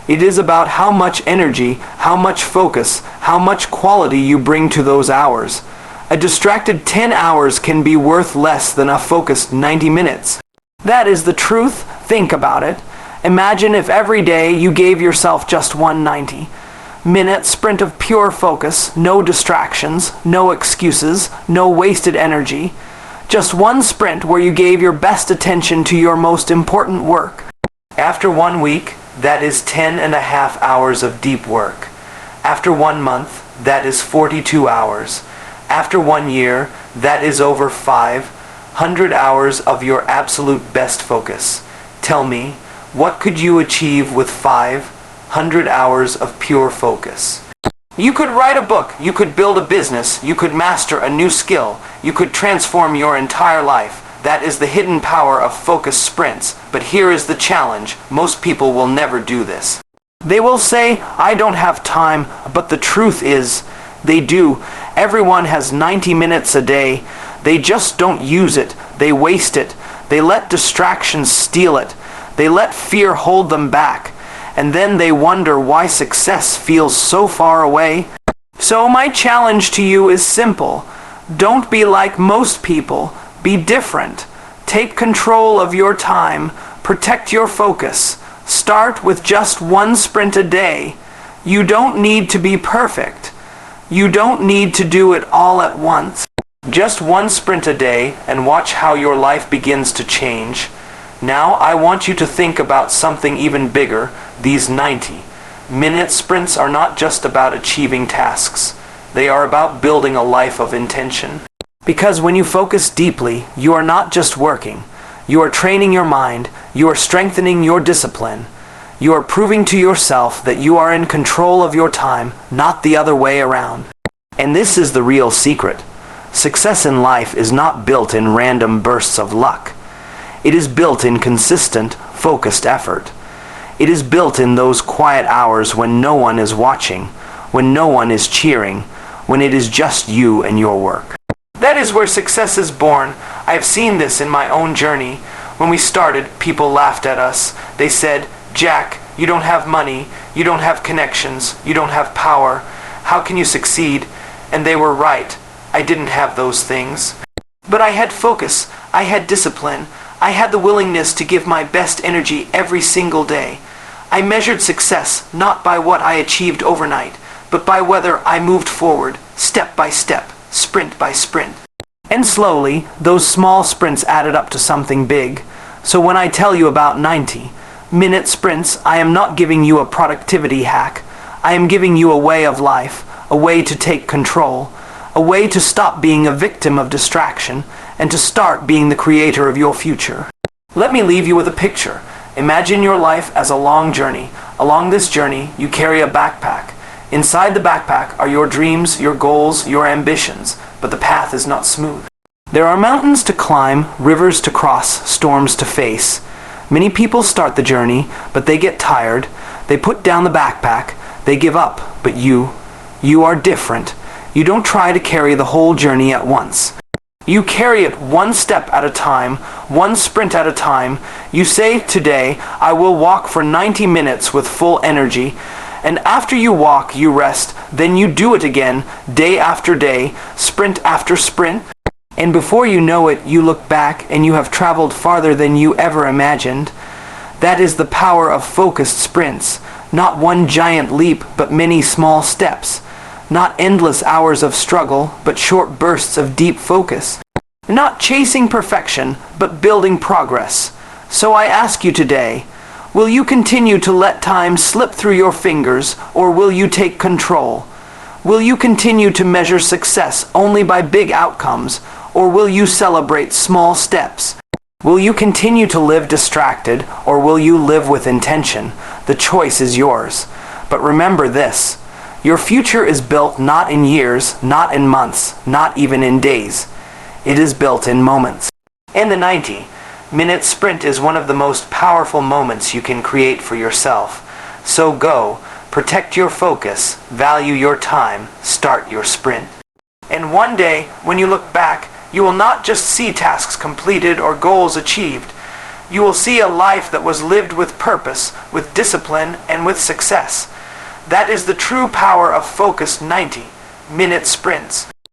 It is about how much energy, how much focus, how much quality you bring to those hours. A distracted 10 hours can be worth less than a focused 90 minutes. That is the truth. Think about it. Imagine if every day you gave yourself just one 90-minute sprint of pure focus, no distractions, no excuses, no wasted energy. Just one sprint where you gave your best attention to your most important work. After 1 week, that is 10.5 hours of deep work. After 1 month, that is 42 hours. After 1 year, that is over 500 hours of your absolute best focus. Tell me, what could you achieve with 500 hours of pure focus? You could write a book, you could build a business, you could master a new skill, you could transform your entire life. That is the hidden power of focus sprints. But here is the challenge. Most people will never do this. They will say, I don't have time, but the truth is, they do. Everyone has 90 minutes a day. They just don't use it. They waste it. They let distractions steal it. They let fear hold them back. And then they wonder why success feels so far away. So my challenge to you is simple. Don't be like most people. Be different. Take control of your time. Protect your focus. Start with just one sprint a day. You don't need to be perfect. You don't need to do it all at once. Just one sprint a day and watch how your life begins to change. Now I want you to think about something even bigger. These 90-minute sprints are not just about achieving tasks. They are about building a life of intention. Because when you focus deeply, you are not just working. You are training your mind. You are strengthening your discipline. You are proving to yourself that you are in control of your time, not the other way around. And this is the real secret. Success in life is not built in random bursts of luck. It is built in consistent, focused effort. It is built in those quiet hours when no one is watching, when no one is cheering, when it is just you and your work. That is where success is born. I have seen this in my own journey. When we started, people laughed at us. They said, Jack, you don't have money, you don't have connections, you don't have power. How can you succeed? And they were right. I didn't have those things. But I had focus, I had discipline, I had the willingness to give my best energy every single day. I measured success not by what I achieved overnight, but by whether I moved forward, step by step, sprint by sprint. And slowly, those small sprints added up to something big. So when I tell you about 90-minute sprints, I am not giving you a productivity hack. I am giving you a way of life, a way to take control, a way to stop being a victim of distraction and to start being the creator of your future. Let me leave you with a picture. Imagine your life as a long journey. Along this journey, you carry a backpack. Inside the backpack are your dreams, your goals, your ambitions, but the path is not smooth. There are mountains to climb, rivers to cross, storms to face. Many people start the journey, but they get tired. They put down the backpack. They give up. But you are different. You don't try to carry the whole journey at once. You carry it one step at a time, one sprint at a time. You say, today, I will walk for 90 minutes with full energy. And after you walk, you rest. Then you do it again, day after day, sprint after sprint. And before you know it, you look back and you have traveled farther than you ever imagined. That is the power of focused sprints. Not one giant leap, but many small steps. Not endless hours of struggle, but short bursts of deep focus. Not chasing perfection, but building progress. So I ask you today, will you continue to let time slip through your fingers, or will you take control? Will you continue to measure success only by big outcomes, or will you celebrate small steps? Will you continue to live distracted, or will you live with intention? The choice is yours. But remember this, your future is built not in years, not in months, not even in days. It is built in moments. And the 90-minute sprint is one of the most powerful moments you can create for yourself. So go, Protect your focus, value your time, start your sprint. And one day, when you look back, you will not just see tasks completed or goals achieved. You will see a life that was lived with purpose, with discipline, and with success. That is the true power of focused 90-minute sprints.